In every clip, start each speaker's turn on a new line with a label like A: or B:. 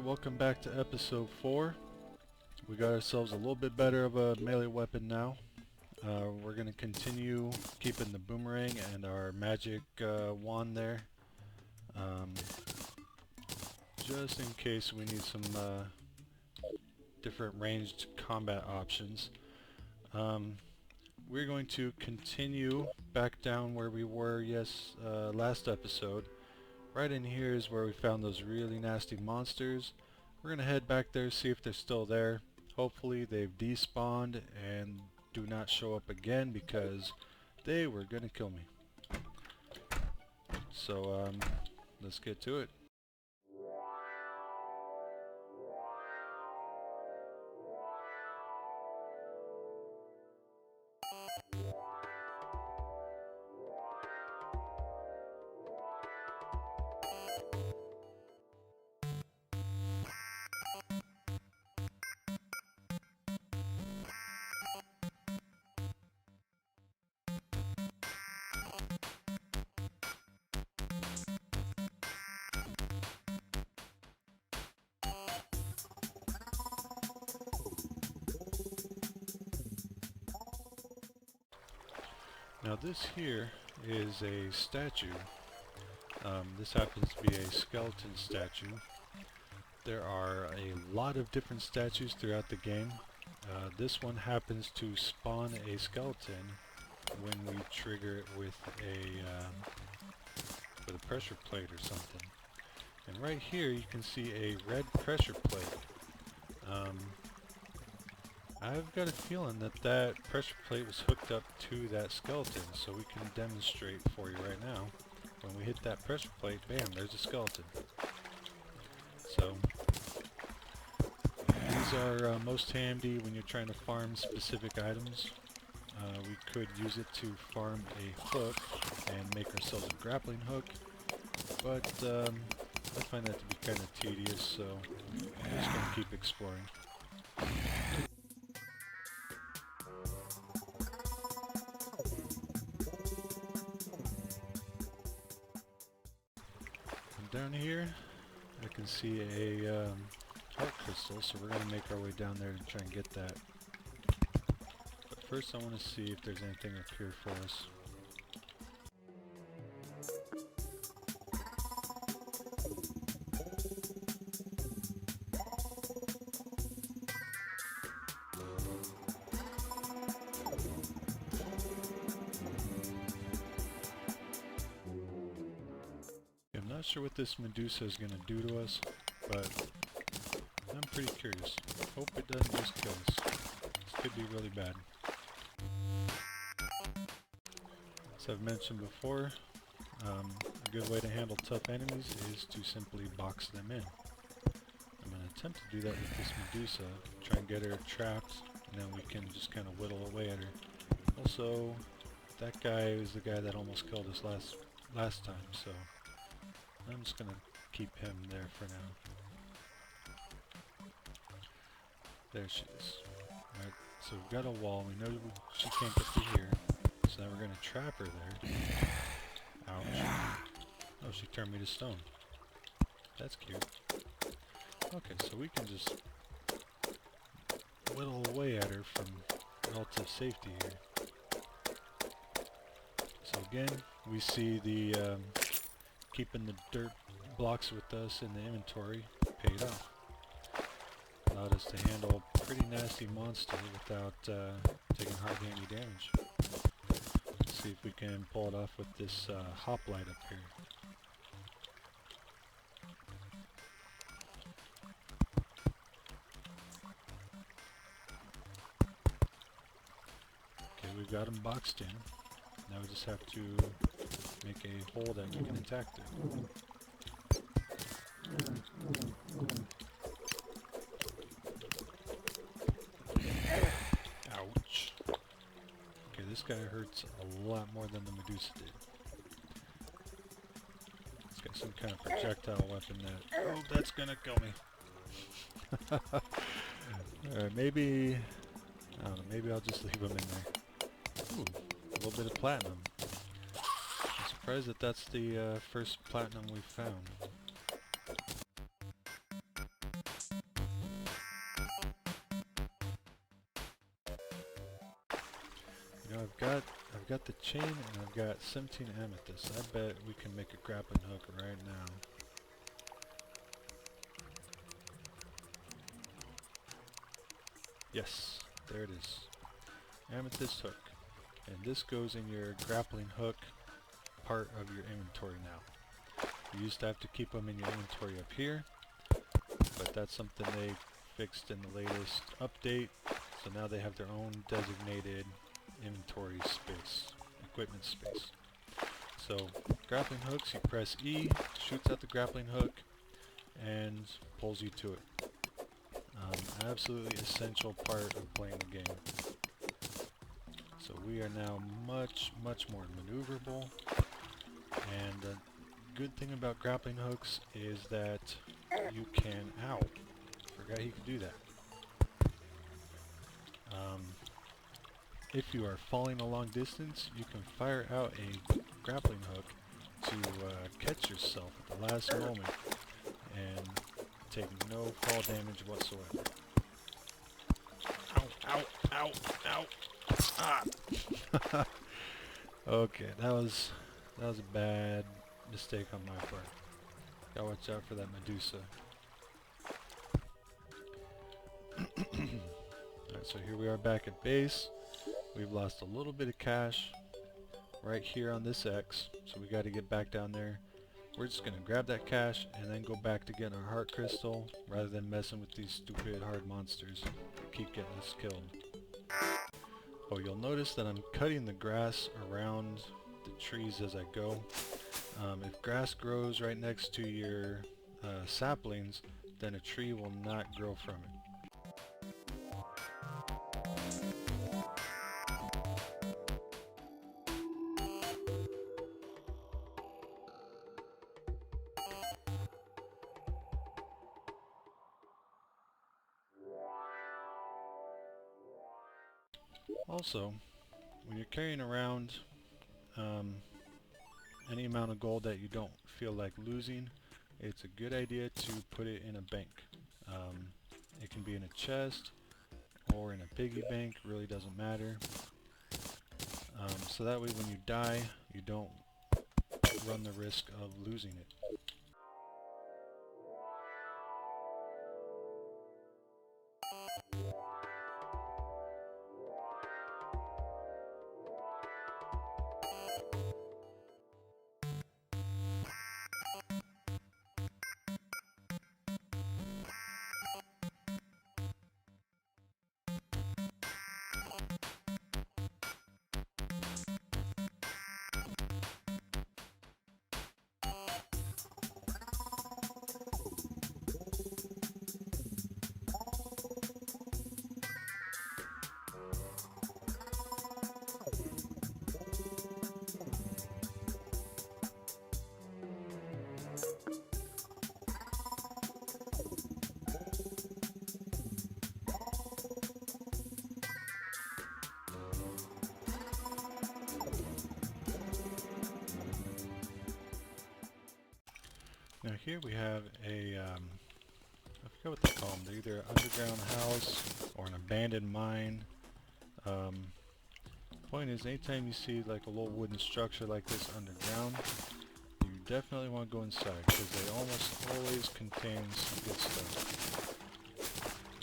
A: Alright, welcome back to episode 4. We got ourselves a little bit better of a melee weapon now. We're going to continue keeping the boomerang and our magic wand there. Just in case we need some different ranged combat options. We're going to continue back down where we were, last episode. Right in here is where we found those really nasty monsters. We're going to head back there, see if they're still there. Hopefully they've despawned and do not show up again because they were going to kill me. So let's get to it. Now this here is a statue. This happens to be a skeleton statue. There are a lot of different statues throughout the game. This one happens to spawn a skeleton when we trigger it with a pressure plate or something. And right here you can see a red pressure plate. I've got a feeling that pressure plate was hooked up to that skeleton, so we can demonstrate for you right now. When we hit that pressure plate, bam, there's a skeleton. So these are most handy when you're trying to farm specific items. We could use it to farm a hook and make ourselves a grappling hook, but I find that to be kind of tedious, so I'm just going to keep exploring. Down here, I can see a heart crystal, so we're going to make our way down there and try and get that. But first I want to see if there's anything up here for us. I'm not sure what this Medusa is going to do to us, but I'm pretty curious. Hope it doesn't just kill us. This could be really bad. As I've mentioned before, a good way to handle tough enemies is to simply box them in. I'm going to attempt to do that with this Medusa, try and get her trapped, and then we can just kind of whittle away at her. Also, that guy is the guy that almost killed us last time, so I'm just going to keep him there for now. There she is. Alright, so we've got a wall. We know she can't get through here. So now we're going to trap her there. Ouch. Oh, she turned me to stone. That's cute. Okay, so we can just whittle away at her from relative safety here. So again, we see the keeping the dirt blocks with us in the inventory paid off. Allowed us to handle a pretty nasty monster without taking hard-handy damage. Let's see if we can pull it off with this hoplite up here. Okay, we've got him boxed in. Now we just have to make a hole that we can attack through. Ouch. Okay, this guy hurts a lot more than the Medusa did. It's got some kind of projectile weapon that... Oh, that's gonna kill me. Alright, maybe... I don't know, maybe I'll just leave him in there. Ooh, a little bit of platinum. I'm surprised that that's the first platinum we've found. I've got the chain and I've got 17 amethysts. I bet we can make a grappling hook right now. Yes, there it is. Amethyst hook. And this goes in your grappling hook part of your inventory now. You used to have to keep them in your inventory up here, but that's something they fixed in the latest update. So now they have their own designated inventory space, equipment space. So grappling hooks, you press E, shoots out the grappling hook, and pulls you to it. Absolutely essential part of playing the game. So we are now much more maneuverable, and the good thing about grappling hooks is that you can, ow, forgot you could do that. If you are falling a long distance, you can fire out a grappling hook to catch yourself at the last moment and take no fall damage whatsoever. Ow, ow, ow, ow. Ah! Okay, that was a bad mistake on my part. Gotta watch out for that Medusa. Alright, so here we are back at base. We've lost a little bit of cash right here on this X, so we got to get back down there. We're just going to grab that cash and then go back to getting our heart crystal rather than messing with these stupid hard monsters that keep getting us killed. Oh, you'll notice that I'm cutting the grass around the trees as I go. If grass grows right next to your saplings, then a tree will not grow from it. Also, when you're carrying around any amount of gold that you don't feel like losing, it's a good idea to put it in a bank. It can be in a chest or in a piggy bank, really doesn't matter. So that way when you die, you don't run the risk of losing it. Now here we have a, I forget what they call them, they're either an underground house or an abandoned mine. Point is, anytime you see like a little wooden structure like this underground, you definitely want to go inside because they almost always contain some good stuff.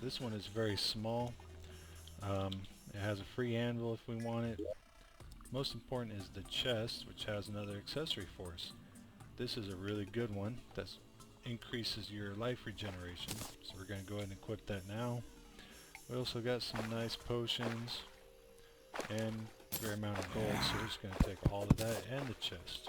A: This one is very small. It has a free anvil if we want it. Most important is the chest, which has another accessory for us. This is a really good one that increases your life regeneration, so we're going to go ahead and equip that now. We also got some nice potions and a fair amount of gold, so we're just going to take all of that and the chest.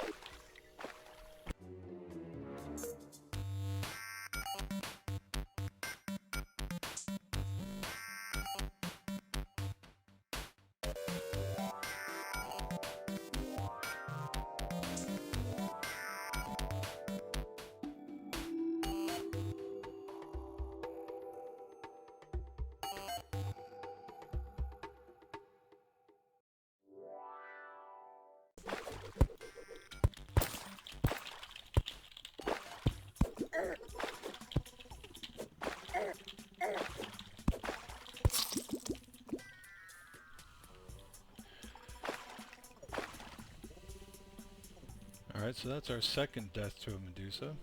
A: Alright, so that's our second death to a Medusa.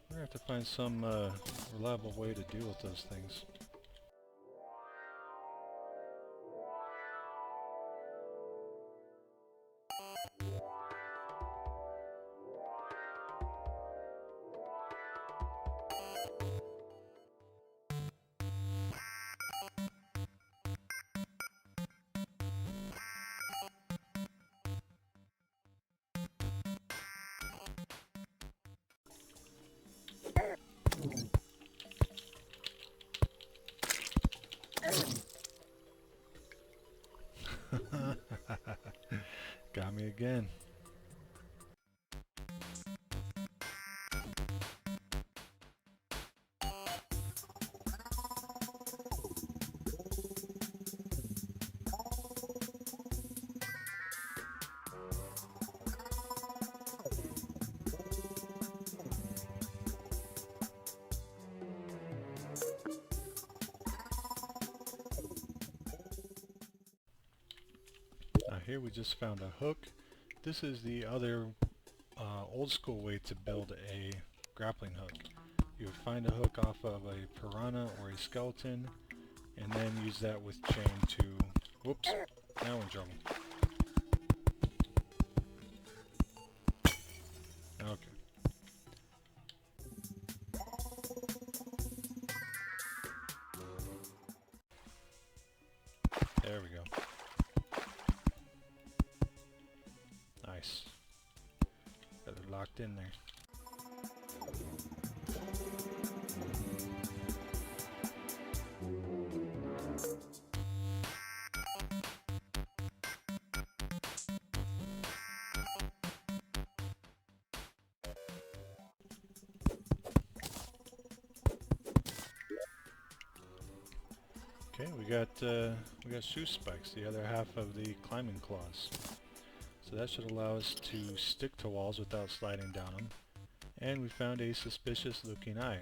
A: We're going to have to find some reliable way to deal with those things. Got me again. Here we just found a hook. This is the other old school way to build a grappling hook. You would find a hook off of a piranha or a skeleton and then use that with chain to... Whoops, now we're in trouble. Okay. There we go. Nice. Got it locked in there. Okay, we got shoe spikes, the other half of the climbing claws. So that should allow us to stick to walls without sliding down them. And we found a suspicious looking eye.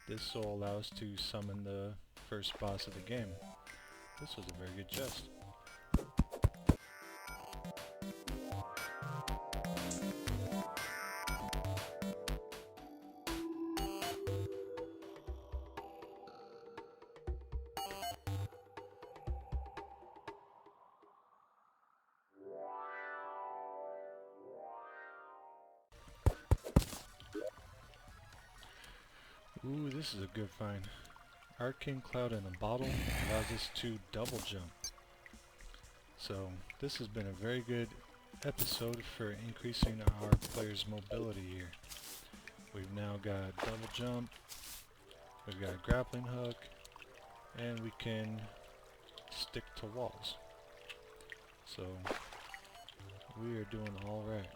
A: This will allow us to summon the first boss of the game. This was a very good chest. Ooh, this is a good find. Arcane Cloud in a bottle allows us to double jump. So this has been a very good episode for increasing our players' mobility here. We've now got double jump, we've got grappling hook, and we can stick to walls. So we are doing all right.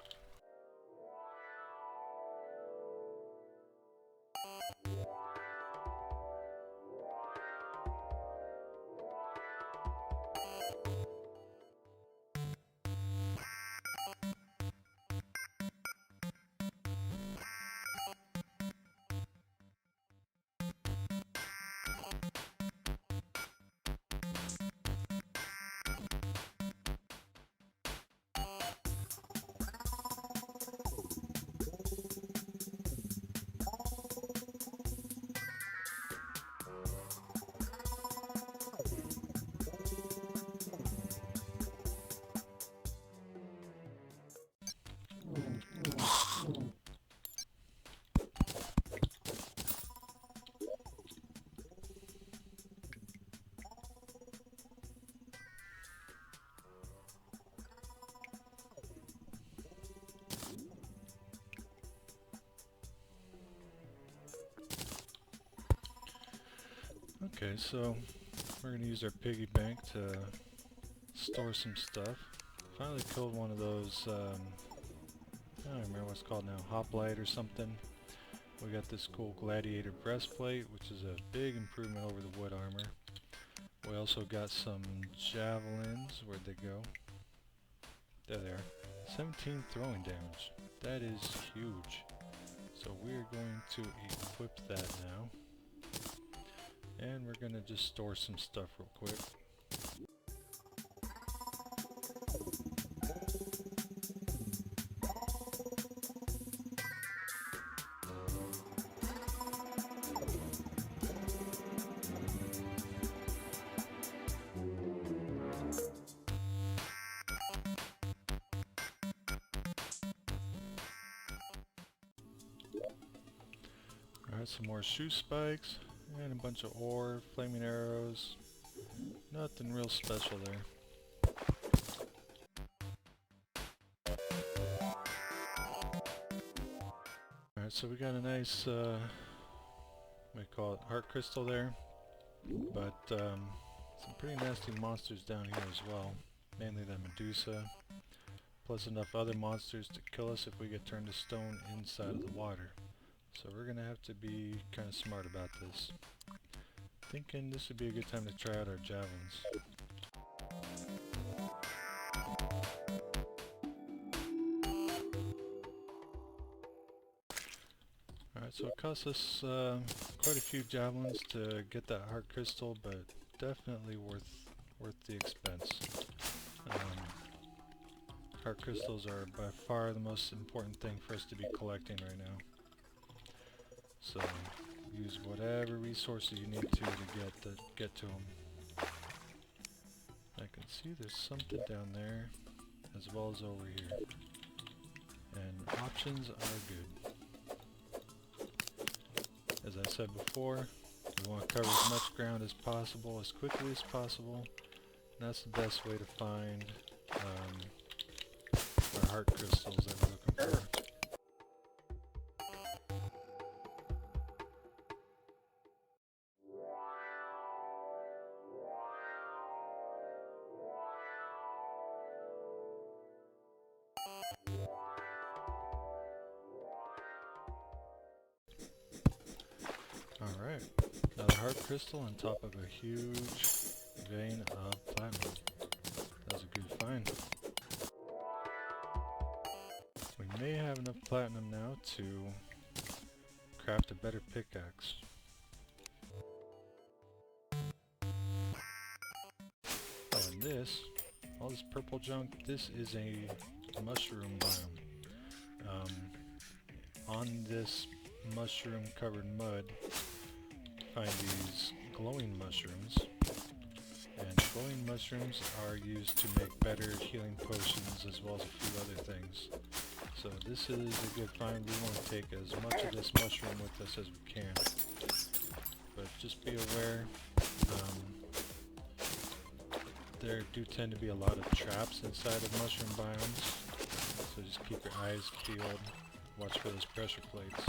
A: Okay, so we're going to use our piggy bank to store some stuff. Finally killed one of those, I don't remember what it's called now, hoplite or something. We got this cool gladiator breastplate, which is a big improvement over the wood armor. We also got some javelins. Where'd they go? There they are. 17 throwing damage. That is huge. So we're going to equip that now. And we're going to just store some stuff real quick. Some more shoe spikes and a bunch of ore, flaming arrows. Nothing real special there. Alright, so we got a nice, we call it heart crystal there, but some pretty nasty monsters down here as well, mainly the Medusa, plus enough other monsters to kill us if we get turned to stone inside of the water. So we're gonna have to be kind of smart about this. Thinking this would be a good time to try out our javelins. Alright, so it cost us quite a few javelins to get that heart crystal, but definitely worth the expense. Heart crystals are by far the most important thing for us to be collecting right now. So use whatever resources you need to get to them. I can see there's something down there as well as over here. And options are good. As I said before, we want to cover as much ground as possible, as quickly as possible. And that's the best way to find our heart crystals that we're looking for. Alright, another heart crystal on top of a huge vein of platinum. That was a good find. We may have enough platinum now to craft a better pickaxe. Oh, and this, all this purple junk, this is a mushroom biome. On this mushroom covered mud, find these glowing mushrooms, and glowing mushrooms are used to make better healing potions as well as a few other things. So this is a good find. We want to take as much of this mushroom with us as we can, but just be aware there do tend to be a lot of traps inside of mushroom biomes, so just keep your eyes peeled, watch for those pressure plates.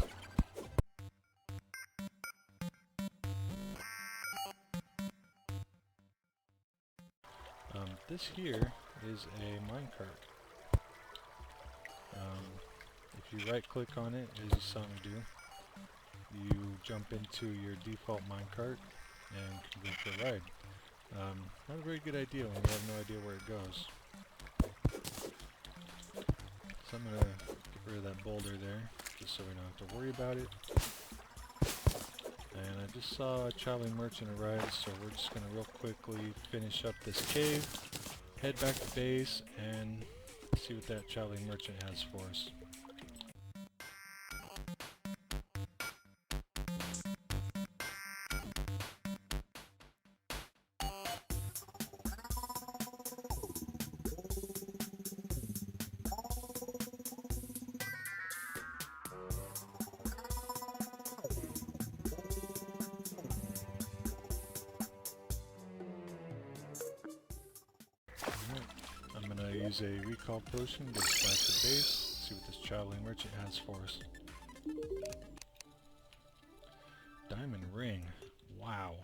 A: This here is a minecart. If you right click on it, as you saw me do, you jump into your default minecart and can go for a ride. Not a very good idea when you have no idea where it goes. So I'm going to get rid of that boulder there, just so we don't have to worry about it. And I just saw a traveling merchant arrive, so we're just going to real quickly finish up this cave, head back to base, and see what that traveling merchant has for us. Use a recall potion, get us back to base, see what this traveling merchant has for us. Diamond ring. Wow.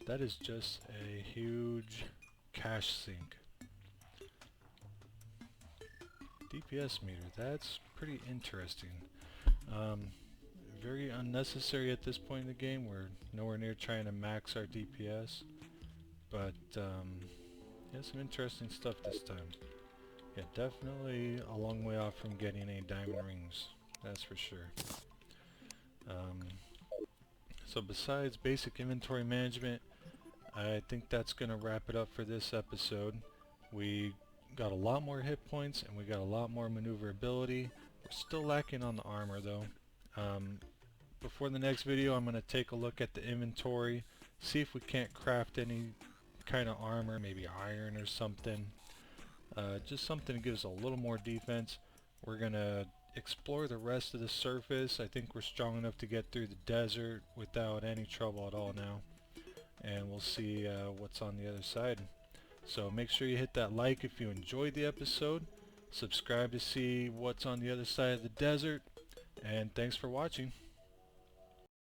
A: That is just a huge cash sink. DPS meter, that's pretty interesting. Very unnecessary at this point in the game. We're nowhere near trying to max our DPS, but yeah, some interesting stuff this time. Yeah, definitely a long way off from getting any diamond rings, that's for sure. So besides basic inventory management, I think that's going to wrap it up for this episode. We got a lot more hit points and we got a lot more maneuverability. We're still lacking on the armor though. Before the next video, I'm going to take a look at the inventory, see if we can't craft any kind of armor, maybe iron or something, just something that gives a little more defense. We're gonna explore the rest of the surface. I think we're strong enough to get through the desert without any trouble at all now. And we'll see what's on the other side. So make sure you hit that like if you enjoyed the episode. Subscribe to see what's on the other side of the desert. And thanks for watching.